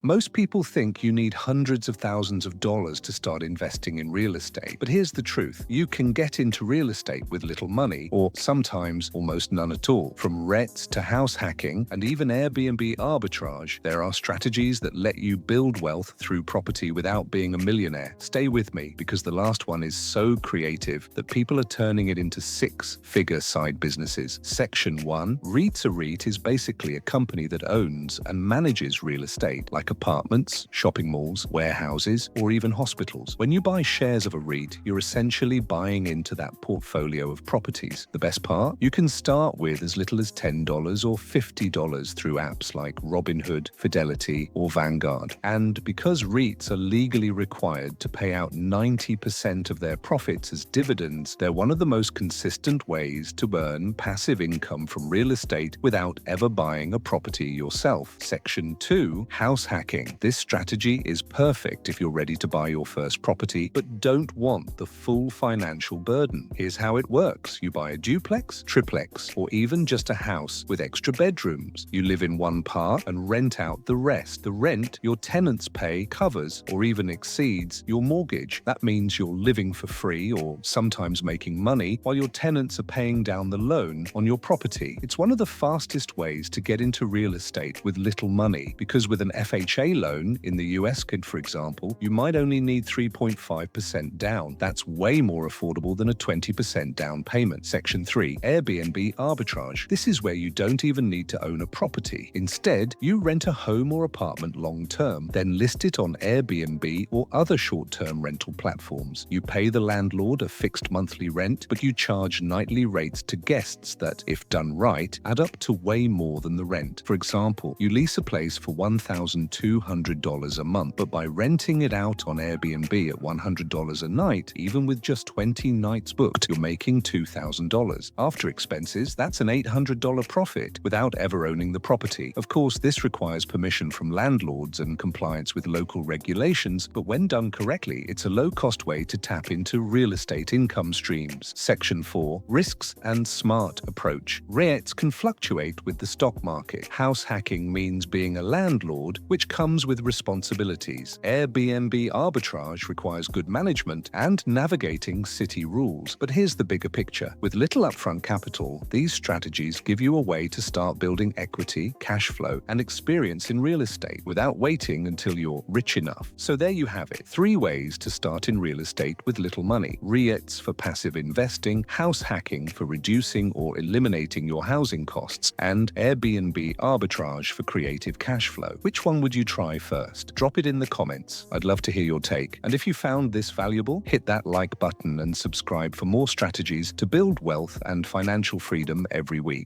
Most people think you need hundreds of thousands of dollars to start investing in real estate. But here's the truth. You can get into real estate with little money, or sometimes almost none at all. From REITs to house hacking and even Airbnb arbitrage, there are strategies that let you build wealth through property without being a millionaire. Stay with me, because the last one is so creative that people are turning it into six-figure side businesses. Section 1. REITs. A REIT is basically a company that owns and manages real estate, like apartments, shopping malls, warehouses, or even hospitals. When you buy shares of a REIT, you're essentially buying into that portfolio of properties. The best part? You can start with as little as $10 or $50 through apps like Robinhood, Fidelity, or Vanguard. And because REITs are legally required to pay out 90% of their profits as dividends, they're one of the most consistent ways to earn passive income from real estate without ever buying a property yourself. Section 2. House hacking. This strategy is perfect if you're ready to buy your first property but don't want the full financial burden. Here's how it works. You buy a duplex, triplex, or even just a house with extra bedrooms. You live in one part and rent out the rest. The rent your tenants pay covers or even exceeds your mortgage. That means you're living for free or sometimes making money while your tenants are paying down the loan on your property. It's one of the fastest ways to get into real estate with little money, because with an FHA loan in the US, for example, you might only need 3.5% down. That's way more affordable than a 20% down payment. Section 3. Airbnb arbitrage. This is where you don't even need to own a property. Instead, you rent a home or apartment long-term, then list it on Airbnb or other short-term rental platforms. You pay the landlord a fixed monthly rent, but you charge nightly rates to guests that, if done right, add up to way more than the rent. For example, you lease a place for $1,200 a month, but by renting it out on Airbnb at $100 a night, even with just 20 nights booked, you're making $2,000. After expenses, that's an $800 profit without ever owning the property. Of course, this requires permission from landlords and compliance with local regulations, but when done correctly, it's a low-cost way to tap into real estate income streams. Section 4. Risks and smart approach. REITs can fluctuate with the stock market. House hacking means being a landlord, which comes with responsibilities. Airbnb arbitrage requires good management and navigating city rules. But here's the bigger picture. With little upfront capital, these strategies give you a way to start building equity, cash flow, and experience in real estate without waiting until you're rich enough. So there you have it. 3 ways to start in real estate with little money. REITs for passive investing, house hacking for reducing or eliminating your housing costs, and Airbnb arbitrage for creative cash flow. Which one would you try first? Drop it in the comments. I'd love to hear your take. And if you found this valuable, hit that like button and subscribe for more strategies to build wealth and financial freedom every week.